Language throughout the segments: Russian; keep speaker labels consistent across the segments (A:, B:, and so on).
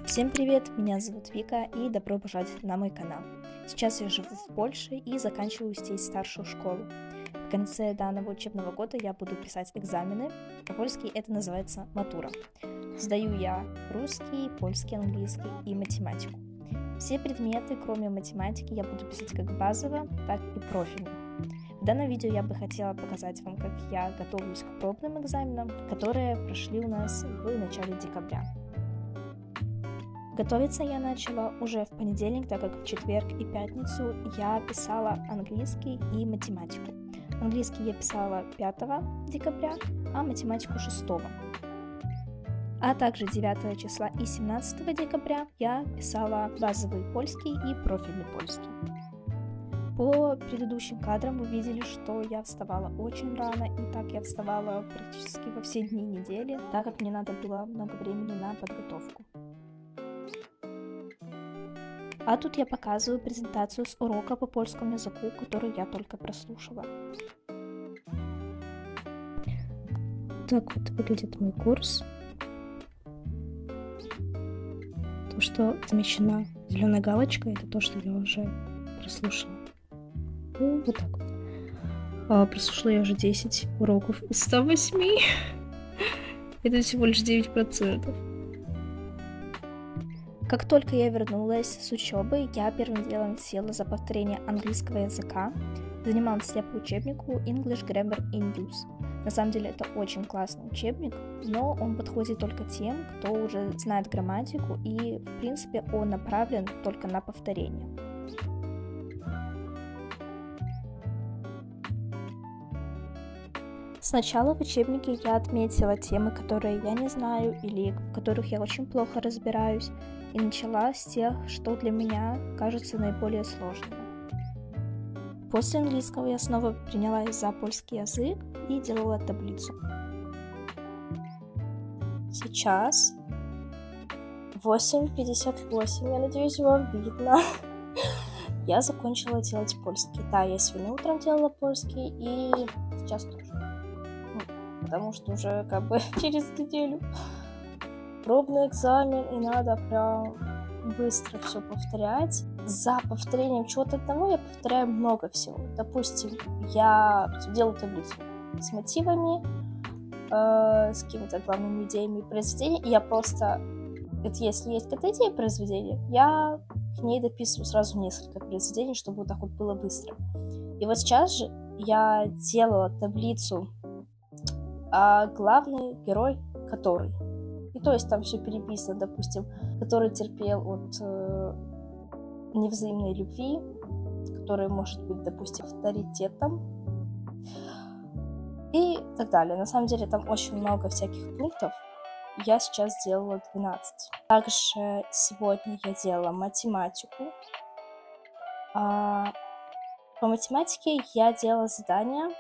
A: Всем привет, меня зовут Вика и добро пожаловать на мой канал. Сейчас я живу в Польше и заканчиваю здесь старшую школу. В конце данного учебного года я буду писать экзамены, по-польски это называется матура. Сдаю я русский, польский, английский и математику. Все предметы, кроме математики, я буду писать как базово, так и профильно. В данном видео я бы хотела показать вам, как я готовлюсь к пробным экзаменам, которые прошли у нас в начале декабря. Готовиться я начала уже в понедельник, так как в четверг и пятницу я писала английский и математику. Английский я писала 5 декабря, а математику 6. А также 9 числа и 17 декабря я писала базовый польский и профильный польский. По предыдущим кадрам вы видели, что я вставала очень рано, и так я вставала практически во все дни недели, так как мне надо было много времени на подготовку. А тут я показываю презентацию с урока по польскому языку, который я только прослушала. Так вот выглядит мой курс. То, что замечена зеленой галочкой, это то, что я уже прослушала. И вот так вот. Прослушала я уже 10 уроков из 108. Это всего лишь 9%. Как только я вернулась с учебы, я первым делом села за повторение английского языка. Занималась я по учебнику English Grammar in Use. На самом деле это очень классный учебник, но он подходит только тем, кто уже знает грамматику, и в принципе он направлен только на повторение. Сначала в учебнике я отметила темы, которые я не знаю или в которых я очень плохо разбираюсь, и начала с тех, что для меня кажется наиболее сложными. После английского я снова принялась за польский язык и делала таблицу. Сейчас 8:58, я надеюсь, вам видно. Я закончила делать польский. Да, я сегодня утром делала польский и сейчас тоже. Потому что уже через неделю пробный экзамен, и надо прям быстро все повторять. За повторением чего-то одного я повторяю много всего. Допустим, я делаю таблицу с мотивами, с какими-то главными идеями произведения, и я просто, если есть какая-то идея произведения, я к ней дописываю сразу несколько произведений, чтобы вот так вот было быстро. И вот сейчас же я делала таблицу главный герой, который. И то есть там все переписано, допустим, который терпел от невзаимной любви, который может быть, допустим, авторитетом и так далее. На самом деле там очень много всяких пунктов. Я сейчас сделала 12. Также сегодня я делала математику. По математике я делала задание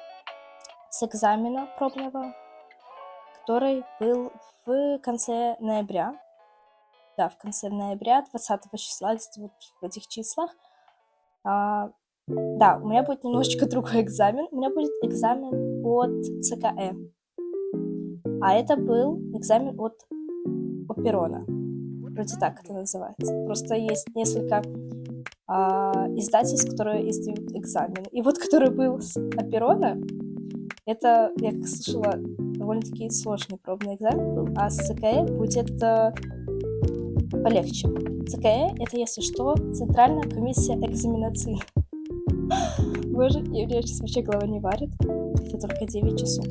A: с экзамена пробного, который был в конце ноября. Да, в конце ноября, 20 числа, где-то вот в этих числах. Да, у меня будет немножечко другой экзамен. У меня будет экзамен от ЦКЭ. А это был экзамен от Оперона. Вроде так это называется. Просто есть несколько издательств, которые издают экзамены. И вот, который был с Оперона, это, я как слышала, довольно-таки сложный пробный экзамен был, а с ЦКЭ будет полегче. ЦКЭ — это, если что, Центральная комиссия экзаменаций. Боже, у меня сейчас вообще голова не варит. Это только 9 часов.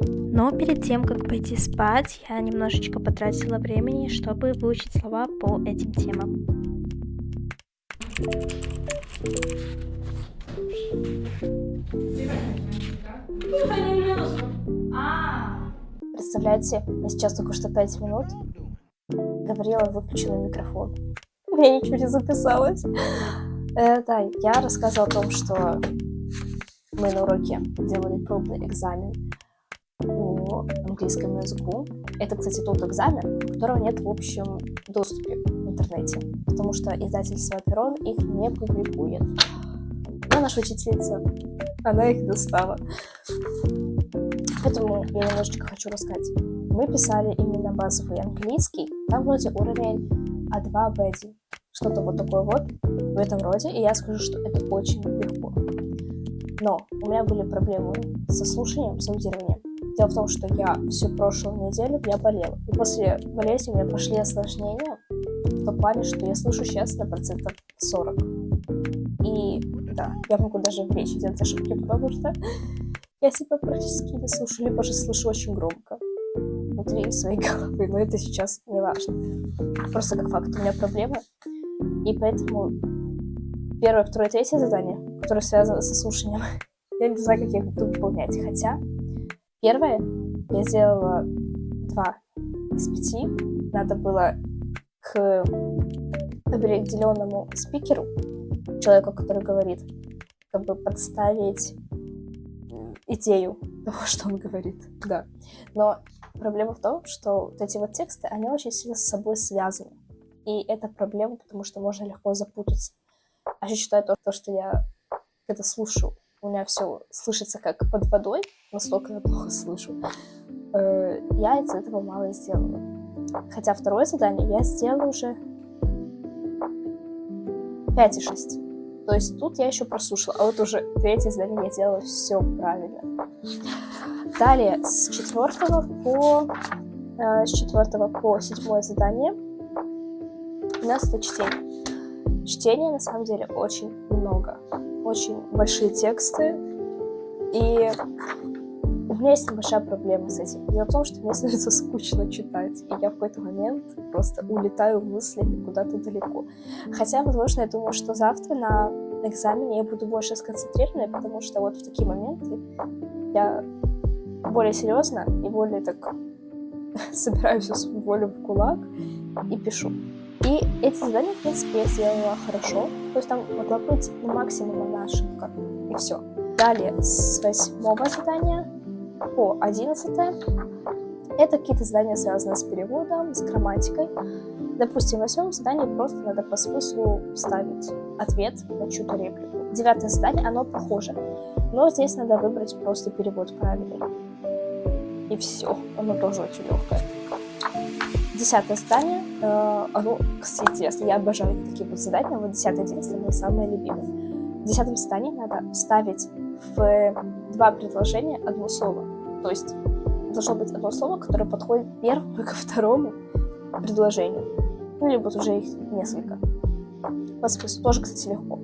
A: Но перед тем, как пойти спать, я немножечко потратила времени, чтобы выучить слова по этим темам. Представляете, я сейчас только что 5 минут говорила в выключенный микрофон. У меня ничего не записалось. Да, я рассказывала о том, что мы на уроке делали пробный экзамен по английскому языку. Это, кстати, тот экзамен, которого нет в общем доступе в интернете, потому что издательство Оперон их не публикует. Но наша учительница, она их достала. Поэтому я немножечко хочу рассказать. Мы писали именно базовый английский, там вроде уровень А2, Б1, что-то вот такое вот в этом роде, и я скажу, что это очень легко. Но у меня были проблемы со слушанием, с аудированием. Дело в том, что я всю прошлую неделю я болела, и после болезни у меня пошли осложнения в том плане, что я слышу сейчас на процентов 40. И да, я могу даже в речи делать ошибки, потому что я себя практически не слышу, либо же слышу очень громко внутри своей головы, но это сейчас не важно. Просто как факт, у меня проблемы, и поэтому первое, второе, третье задание, которое связано со слушанием, я не знаю, как я их буду выполнять. Хотя первое я сделала 2 из 5. Надо было к определенному спикеру, человеку, который говорит, как бы подставить идею того, что он говорит. Да. Но проблема в том, что вот эти вот тексты, они очень сильно с собой связаны. И это проблема, потому что можно легко запутаться. А еще считаю то, что я когда слушаю, у меня все слышится как под водой, настолько я плохо слышу. Я из этого мало сделала. Хотя второе задание я сделала уже 5,6. То есть тут я еще прослушала, а вот уже третье задание я делала все правильно. Далее, с 4 по 7 задание у нас это чтение. Чтения, на самом деле, очень много. Очень большие тексты. И у меня есть небольшая проблема с этим. Дело в том, что мне становится скучно читать. И я в какой-то момент просто улетаю мыслями куда-то далеко. Хотя, возможно, я думаю, что завтра на экзамене я буду больше сконцентрирована, потому что вот в такие моменты я более серьезно и более так собираю всю свою волю в кулак и пишу. И эти задания, в принципе, я сделала хорошо. То есть там могла быть максимум одна ошибка. И все. Далее, с 8 задания по 11 это какие-то задания, связанные с переводом, с грамматикой. Допустим, в 8 задании просто надо по смыслу вставить ответ на чью-то реплику. 9 задание, оно похоже. Но здесь надо выбрать просто перевод правильный. И все. Оно тоже очень легкое. 10 задание, оно, кстати, интересно, я обожаю такие вот задания, вот 10-11 мои самые любимые. В 10 задании надо вставить в 2 предложения одно слово. То есть должно быть одно слово, которое подходит первому ко второму предложению. Ну, либо уже их несколько. По смыслу тоже, кстати, легко.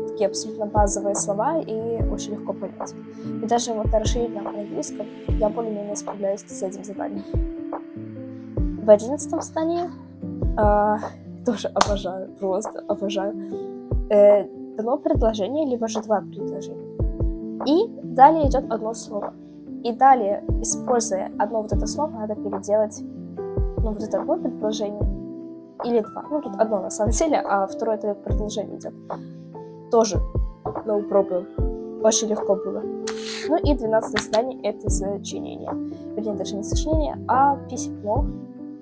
A: Такие абсолютно базовые слова и очень легко понять. И даже вот на расширенном английском я более-менее справляюсь с этим заданием. В 11 задании тоже обожаю, просто обожаю. Дано предложение, либо же 2 предложения. И далее идет одно слово. И далее, используя одно вот это слово, надо переделать, ну, вот это одно предложение или 2. Ну, тут одно на самом деле, а второе это предложение идет. Тоже no problem. Очень легко было. Ну и 12 задание это сочинение. Вернее, даже не сочинение, а письмо.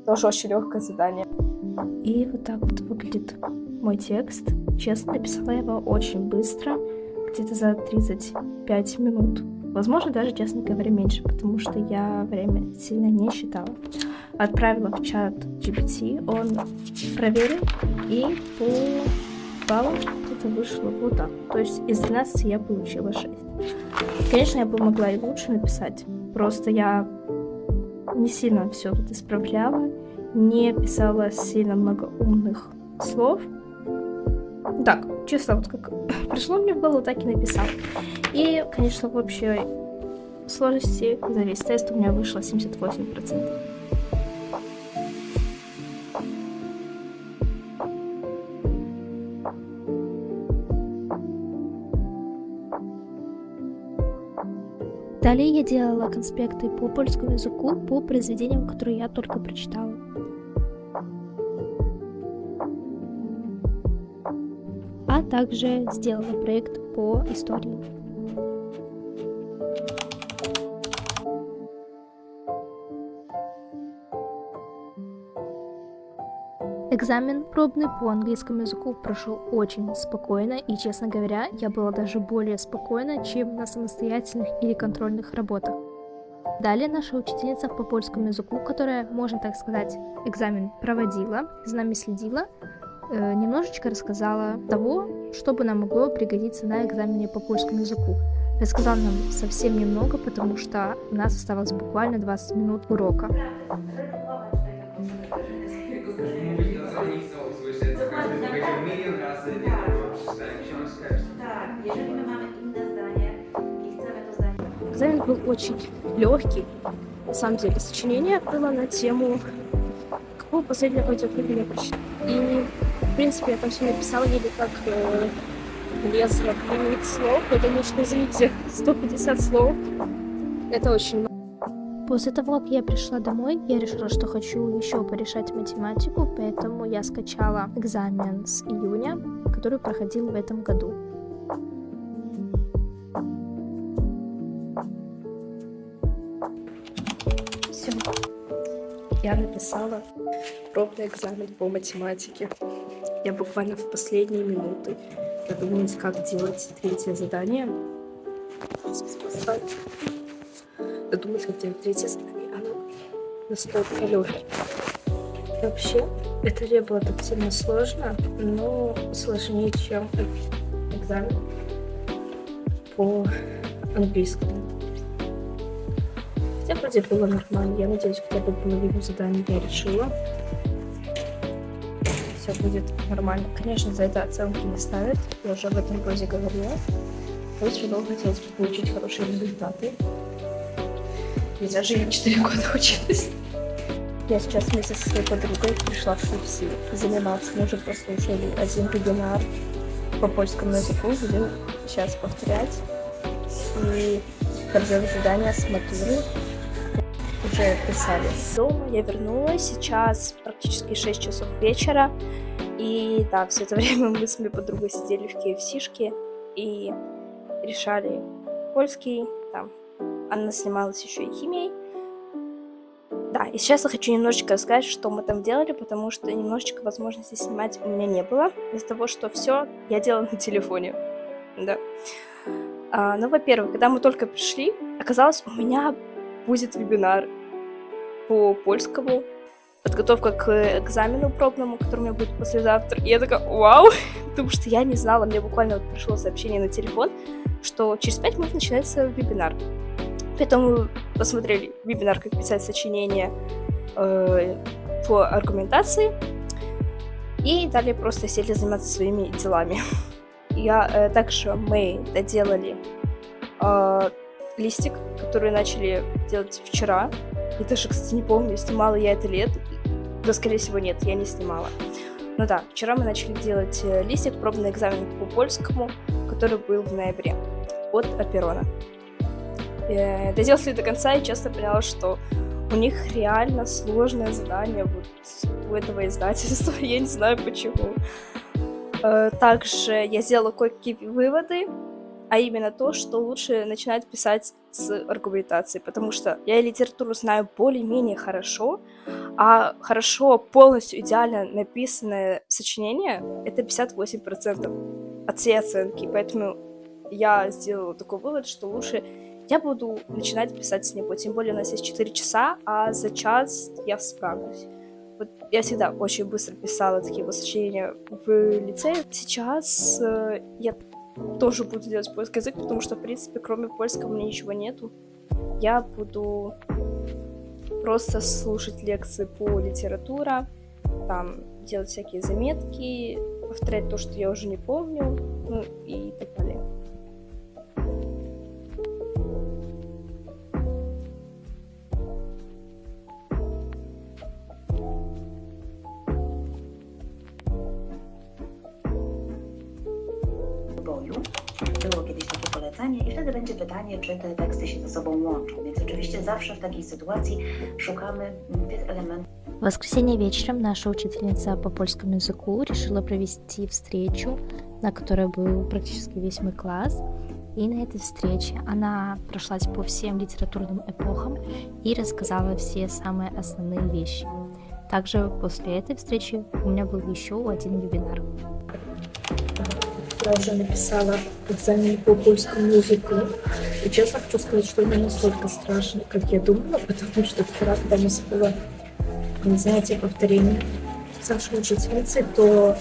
A: Тоже очень легкое задание.
B: И вот так вот выглядит мой текст. Честно, написала я его очень быстро, где-то за 35 минут. Возможно, даже, честно говоря, меньше, потому что я время сильно не считала. Отправила в чат GPT, он проверил, и по баллам это вышло вот так. То есть из 12 я получила 6. Конечно, я бы могла и лучше написать, просто я не сильно все тут исправляла, не писала сильно много умных слов. Так, чисто вот как пришло мне в голову, так и написала. И, конечно, в общей сложности за весь тест у меня вышло 78%. Далее я делала конспекты по польскому языку по произведениям, которые я только прочитала. А также сделала проект по истории. Экзамен пробный по английскому языку прошел очень спокойно, и, честно говоря, я была даже более спокойна, чем на самостоятельных или контрольных работах. Далее наша учительница по польскому языку, которая, можно так сказать, экзамен проводила, за нами следила, немножечко рассказала того, что бы нам могло пригодиться на экзамене по польскому языку. Рассказала нам совсем немного, потому что у нас оставалось буквально 20 минут урока. Экзамен был очень легкий. На самом деле, сочинение было на тему какого последнего аудиокниги я прочитала. И, в принципе, я там все написала, еле как влезла в лимит слов, потому что, извините, 150 слов — это очень много. После того, как я пришла домой, я решила, что хочу еще порешать математику, поэтому я скачала экзамен с июня, который проходил в этом году. Все. Я написала пробный экзамен по математике. Я буквально в последние минуты додумалась, как делать третье задание. Додумалась, как делать третье задание. Оно настолько легкое. Вообще, это не было так сильно сложно, но сложнее, чем экзамен по английскому. Хотя вроде было нормально. Я надеюсь, хотя бы половину заданий я решила. Все будет нормально. Конечно, за это оценки не ставят. Я уже об этом вроде говорила. Но все равно хотелось бы получить хорошие результаты. Ведь даже я 4 года училась. Я сейчас вместе со своей подругой пришла в UFC заниматься. Мы уже прослушали один вебинар по польскому языку. Будем сейчас повторять. И делать задания с матуры. Уже писали. Дома я вернулась, сейчас практически 6 часов вечера, и да, все это время мы с моей подругой сидели в KFC-шке и решали польский, там, она занималась еще и химией. Да, и сейчас я хочу немножечко рассказать, что мы там делали, потому что немножечко возможности снимать у меня не было, из-за того, что все я делала на телефоне, да. Ну, во-первых, когда мы только пришли, оказалось, у меня будет вебинар по польскому, подготовка к экзамену пробному, который у меня будет послезавтра. И я такая, вау, потому что я не знала, мне буквально вот пришло сообщение на телефон, что через 5 минут начинается вебинар. Поэтому мы посмотрели вебинар, как писать сочинение по аргументации, и далее просто сели заниматься своими делами. Также мы доделали листик, который начали делать вчера. Я даже, кстати, не помню, снимала я это лет. Да, скорее всего, нет, я не снимала. Ну да, вчера мы начали делать листик, пробный экзамен по польскому, который был в ноябре от Аперона. Доделали до конца и честно поняла, что у них реально сложное задание вот у этого издательства. Я не знаю почему. Также я сделала кое-какие выводы, а именно то, что лучше начинать писать с аргументацией, потому что я литературу знаю более-менее хорошо, а хорошо, полностью идеально написанное сочинение — это 58% от всей оценки, поэтому я сделала такой вывод, что лучше я буду начинать писать с него, тем более у нас есть 4 часа, а за час я справлюсь. Вот я всегда очень быстро писала такие вот сочинения в лицее. Сейчас я тоже буду делать польский язык, потому что, в принципе, кроме польского у меня ничего нету. Я буду просто слушать лекции по литературе, там делать всякие заметки, повторять то, что я уже не помню, ну и так далее.
C: Było kiedyś takie polecenie i wtedy będzie pytanie, czy te teksty się ze sobą łączą. Więc oczywiście zawsze w takiej sytuacji szukamy tych elementów.
B: В воскресенье вечером наша учительница по польскому языку решила провести встречу, на которой был практически весь мой класс. И на этой встрече она прошлась по всем литературным эпохам и рассказала все самые основные вещи. Также после этой встречи у меня был еще один вебинар. я уже написала экзамен по польскому языку. И честно хочу сказать, что он не настолько страшный, как я думала, потому что вчера, когда у нас было занятие повторения с нашей учительницей, то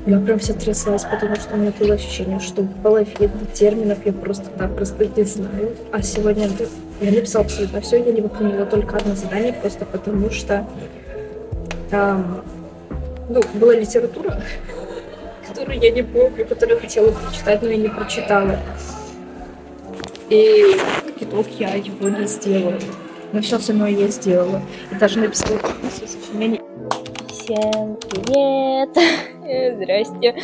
B: я прям вся тряслась, потому что у меня было ощущение, что половину терминов я просто-напросто не знаю. А сегодня я написала абсолютно все, я не выполнила только одно задание, просто потому что там была литература, которую я не помню, которую я хотела прочитать, но я не прочитала. И как итог я его не сделала. Но все остальное я сделала. И даже написала сочинение.
A: Всем привет! Здрасте.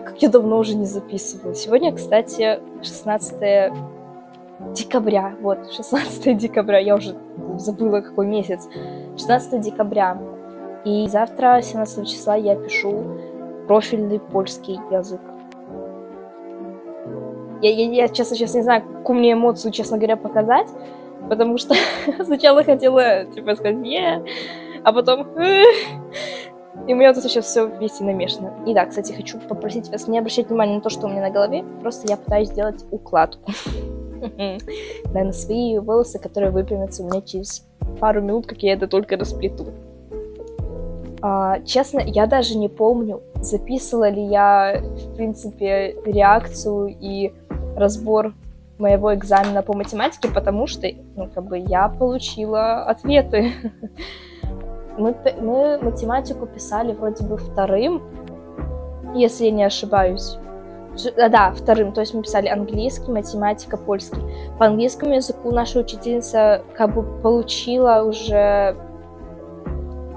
A: Как я давно уже не записывала. Сегодня, кстати, 16 декабря. Вот, 16 декабря. Я уже забыла, какой месяц. 16 декабря. И завтра, 17 числа, я пишу профильный польский язык. Я честно, сейчас не знаю, какую мне эмоцию, честно говоря, показать. Потому что сначала хотела, сказать «е», а потом и у меня тут сейчас все вместе намешано. И да, кстати, хочу попросить вас не обращать внимания на то, что у меня на голове. Просто я пытаюсь сделать укладку. На свои волосы, которые выпрямятся у меня через пару минут, как я это только расплету. Честно, я даже не помню, записывала ли я, в принципе, реакцию и разбор моего экзамена по математике, потому что, я получила ответы. Мы математику писали вроде бы вторым, если я не ошибаюсь. Да, вторым, то есть мы писали английский, математика, польский. По английскому языку наша учительница получила уже,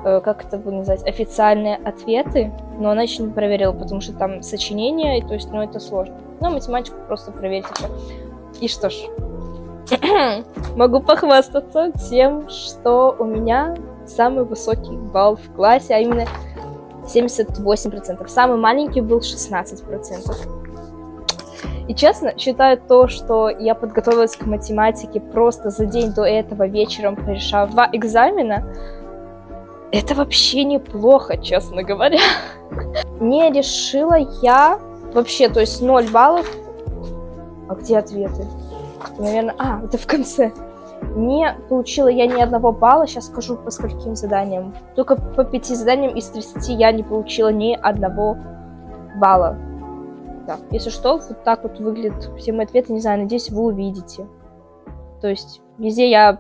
A: как это будет называть, официальные ответы, но она еще не проверила, потому что там сочинение, то есть, это сложно. Но математику просто проверьте все. И что ж, могу похвастаться тем, что у меня самый высокий балл в классе, а именно 78%. Самый маленький был 16%. И честно, считаю то, что я подготовилась к математике просто за день до этого вечером, порешав 2 экзамена, это вообще неплохо, честно говоря. Не решила я вообще, то есть 0 баллов. А где ответы? Наверное, это в конце. Не получила я ни одного балла, сейчас скажу по скольким заданиям. Только по 5 заданиям из 30 я не получила ни одного балла. Да. Если что, вот так вот выглядят все мои ответы, не знаю, надеюсь, вы увидите. То есть везде я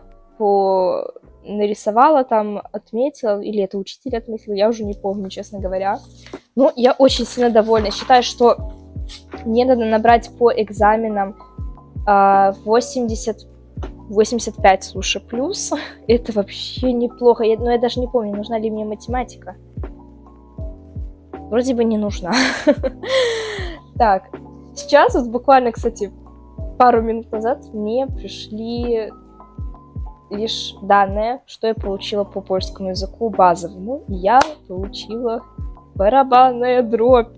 A: нарисовала, там отметила, или это учитель отметил, я уже не помню, честно говоря. Но я очень сильно довольна. Считаю, что мне надо набрать по экзаменам 85, слушай, плюс. Это вообще неплохо. Но я даже не помню, нужна ли мне математика. Вроде бы не нужна. Так, сейчас вот буквально, кстати, пару минут назад мне пришли лишь данные, что я получила по польскому языку базовому. Я получила барабанная дробь.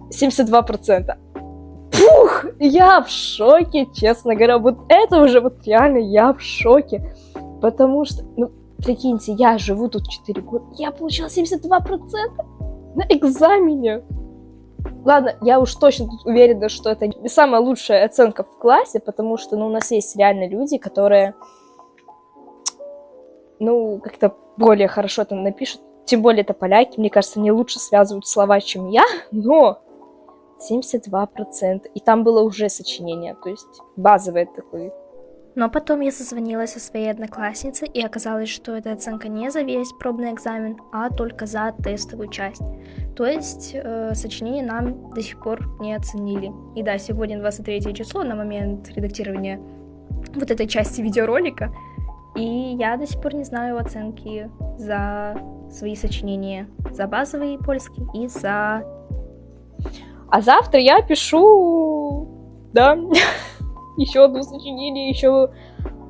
A: 72%. Пух! Я в шоке, честно говоря. Вот это уже реально я в шоке. Потому что, прикиньте, я живу тут 4 года. Я получила 72% на экзамене. Ладно, я уж точно тут уверена, что это не самая лучшая оценка в классе, потому что, у нас есть реально люди, которые, как-то более хорошо это напишут. Тем более это поляки, мне кажется, они лучше связывают слова, чем я, но 72%. И там было уже сочинение, то есть базовое такое.
B: Но потом я созвонилась со своей одноклассницей, и оказалось, что эта оценка не за весь пробный экзамен, а только за тестовую часть. То есть сочинение нам до сих пор не оценили. И да, сегодня 23 число на момент редактирования вот этой части видеоролика, и я до сих пор не знаю оценки за свои сочинения, за базовый польский и за...
A: А завтра я пишу, еще одно сочинение, еще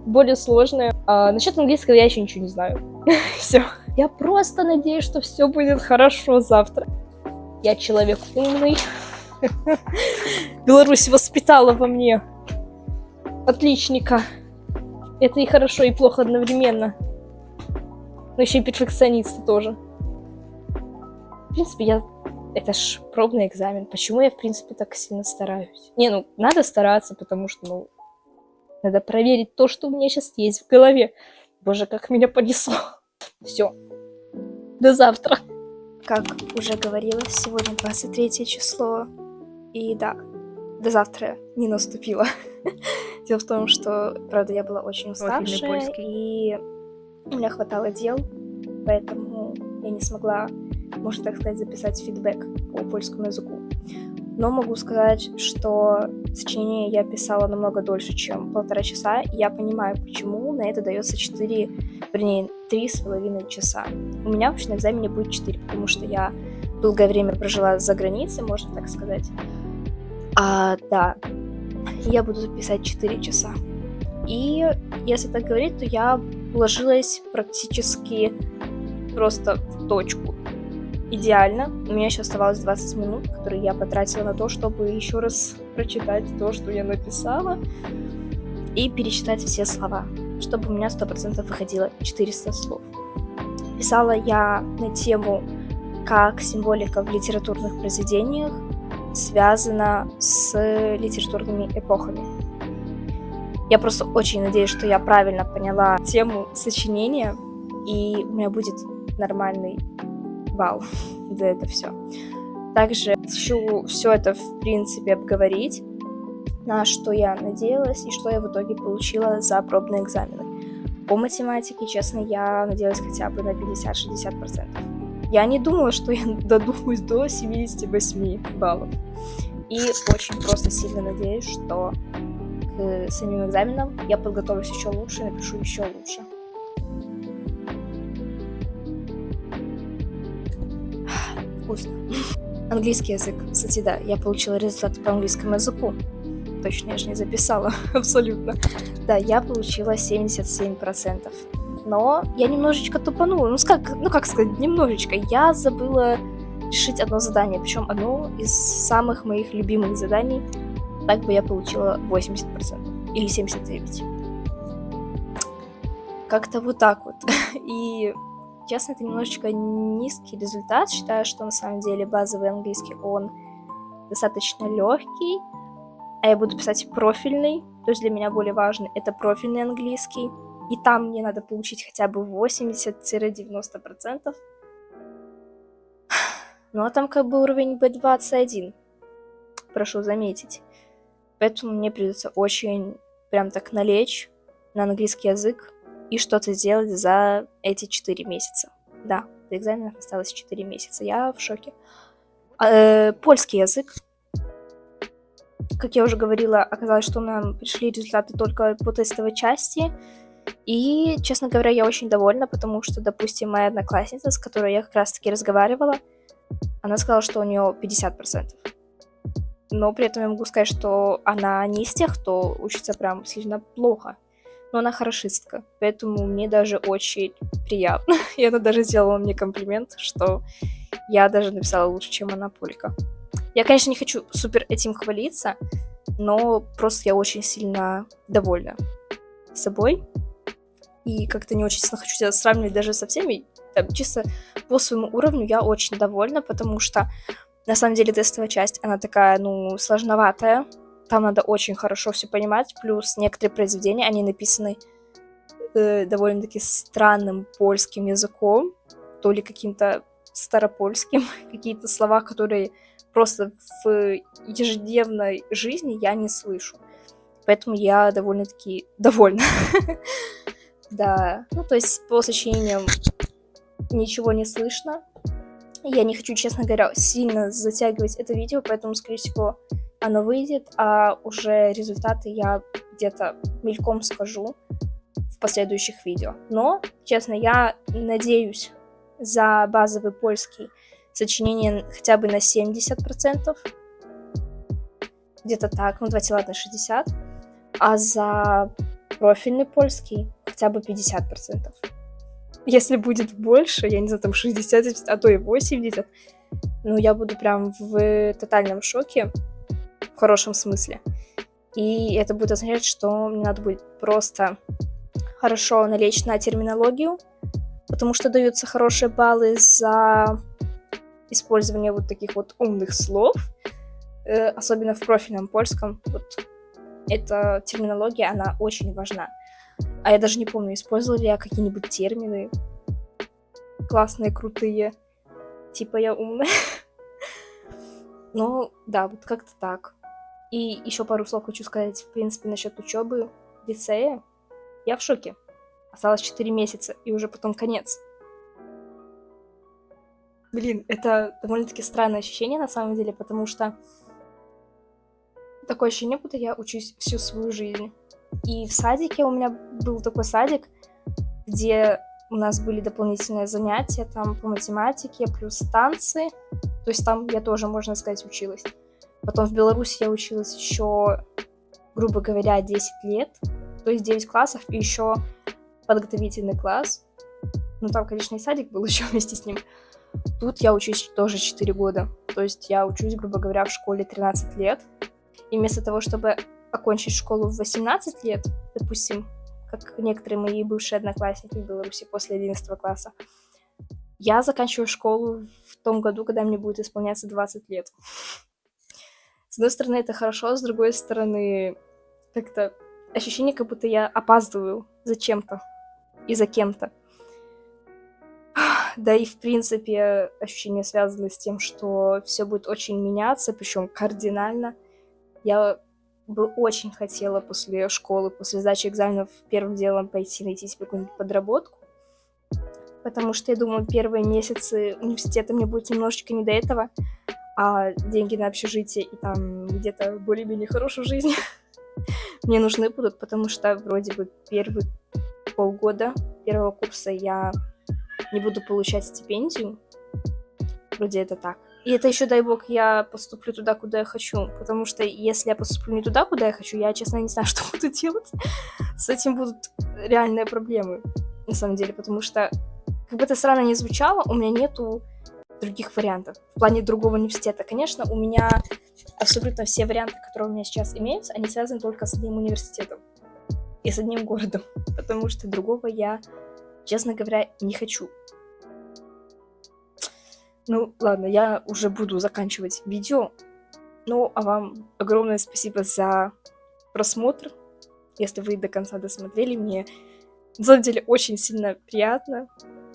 A: более сложное. Насчет английского я еще ничего не знаю. Все. Я просто надеюсь, что все будет хорошо завтра. Я человек умный. Беларусь воспитала во мне отличника. Это и хорошо, и плохо одновременно. Но еще и перфекционист тоже. В принципе, я это ж пробный экзамен. Почему я, в принципе, так сильно стараюсь? Не, ну, надо стараться, потому что, ну, надо проверить то, что у меня сейчас есть в голове. Боже, как меня понесло. Все. До завтра. Как уже говорила, сегодня 23 число. И да, до завтра не наступило. Дело в том, что, правда, я была очень уставшая, и у меня хватало дел, поэтому я не смогла, можно так сказать, записать фидбэк по польскому языку. Но могу сказать, что сочинение я писала намного дольше, чем 1,5 часа, и я понимаю, почему на это дается 3,5 часа. У меня вообще на экзамене будет 4, потому что я долгое время прожила за границей, можно так сказать. Да, я буду писать 4 часа. И если так говорить, то я уложилась практически просто в точку. Идеально. У меня еще оставалось 20 минут, которые я потратила на то, чтобы еще раз прочитать то, что я написала, и перечитать все слова, чтобы у меня 100% выходило 400 слов. Писала я на тему, как символика в литературных произведениях связана с литературными эпохами. Я просто очень надеюсь, что я правильно поняла тему сочинения, и у меня будет нормальный балл за это все. Также хочу все это, в принципе, обговорить, на что я надеялась и что я в итоге получила за пробные экзамены. По математике, честно, я надеялась хотя бы на 50-60%. Я не думала, что я додумаюсь до 78 баллов. И очень просто сильно надеюсь, что к самим экзаменам я подготовлюсь еще лучше, напишу еще лучше. Вкусно. Английский язык. Кстати, да, я получила результаты по английскому языку. Точно, я же не записала. Абсолютно. Да, я получила 77%. Но я немножечко тупанула. Как сказать, немножечко. Я забыла решить одно задание, причем одно из самых моих любимых заданий. Так бы я получила 80% или 79%. Как-то вот так вот. И, честно, это немножечко низкий результат. Считаю, что на самом деле базовый английский, он достаточно легкий. А я буду писать профильный. То есть для меня более важный это профильный английский. И там мне надо получить хотя бы 80-90%. Ну а там как бы уровень B21, прошу заметить. Поэтому мне придется очень прям так налечь на английский язык и что-то сделать за эти 4 месяца. Да, до экзаменов осталось 4 месяца. Я в шоке. Польский язык. Как я уже говорила, оказалось, что нам пришли результаты только по тестовой части. И, честно говоря, я очень довольна, потому что, допустим, моя одноклассница, с которой я как раз-таки разговаривала, она сказала, что у нее 50%. Но при этом я могу сказать, что она не из тех, кто учится прям сильно плохо. Но она хорошистка, поэтому мне даже очень приятно. И она даже сделала мне комплимент, что я даже написала лучше, чем она, полька. Я, конечно, не хочу супер этим хвалиться, но просто я очень сильно довольна собой. И как-то не очень сильно хочу себя сравнивать даже со всеми. Там, чисто по своему уровню я очень довольна, потому что на самом деле тестовая часть, она такая, сложноватая. Там надо очень хорошо все понимать. Плюс некоторые произведения, они написаны довольно-таки странным польским языком, то ли каким-то старопольским, какие-то слова, которые просто в ежедневной жизни я не слышу. Поэтому я довольно-таки довольна. Да, то есть по сочинениям ничего не слышно. Я не хочу, честно говоря, сильно затягивать это видео, поэтому, скорее всего, оно выйдет, а уже результаты я где-то мельком скажу в последующих видео. Но, честно, я надеюсь за базовый польский сочинение хотя бы на 70%. Где-то так, давайте, ладно, 60%. А за профильный польский хотя бы 50%. Если будет больше, я не знаю, там 60, а то и 80, я буду прям в тотальном шоке, в хорошем смысле. И это будет означать, что мне надо будет просто хорошо налечь на терминологию, потому что даются хорошие баллы за использование вот таких вот умных слов, особенно в профильном польском. Вот эта терминология, она очень важна. А я даже не помню, использовала ли я какие-нибудь термины классные, крутые, типа я умная. Ну, да, вот как-то так. И еще пару слов хочу сказать, в принципе, насчет учебы в лицее. Я в шоке. Осталось 4 месяца, и уже потом конец. Блин, это довольно-таки странное ощущение на самом деле, потому что такое ощущение, будто я учусь всю свою жизнь. И в садике у меня был такой садик, где у нас были дополнительные занятия там по математике, плюс танцы. То есть там я тоже, можно сказать, училась. Потом в Беларуси я училась еще, грубо говоря, 10 лет. То есть 9 классов и еще подготовительный класс. Ну там, конечно, и садик был еще вместе с ним. Тут я учусь тоже 4 года. То есть я учусь, грубо говоря, в школе 13 лет. И вместо того, чтобы окончить школу в 18 лет, допустим, как некоторые мои бывшие одноклассники в Беларуси после 11 класса, я заканчиваю школу в том году, когда мне будет исполняться 20 лет. С одной стороны, это хорошо, с другой стороны, как-то ощущение, как будто я опаздываю за чем-то и за кем-то. Да и, в принципе, ощущение связано с тем, что все будет очень меняться, причем кардинально. Я бы очень хотела после школы, после сдачи экзаменов первым делом пойти найти себе какую-нибудь подработку, потому что я думаю, первые месяцы университета мне будет немножечко не до этого, а деньги на общежитие и там где-то более-менее хорошую жизнь мне нужны будут, потому что вроде бы первые полгода первого курса я не буду получать стипендию. Вроде это так. И это еще, дай бог, я поступлю туда, куда я хочу. Потому что если я поступлю не туда, куда я хочу, я, честно, не знаю, что буду делать. С этим будут реальные проблемы, на самом деле. Потому что, как бы это странно ни звучало, у меня нету других вариантов. В плане другого университета. Конечно, у меня абсолютно все варианты, которые у меня сейчас имеются, они связаны только с одним университетом. И с одним городом. Потому что другого я, честно говоря, не хочу. Ну, ладно, я уже буду заканчивать видео. Ну, а вам огромное спасибо за просмотр. Если вы до конца досмотрели, мне на самом деле очень сильно приятно.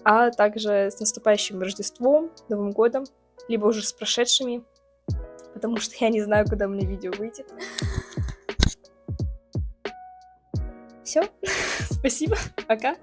A: А также с наступающим Рождеством, Новым годом, либо уже с прошедшими, потому что я не знаю, когда у меня видео выйдет. Все, спасибо, пока.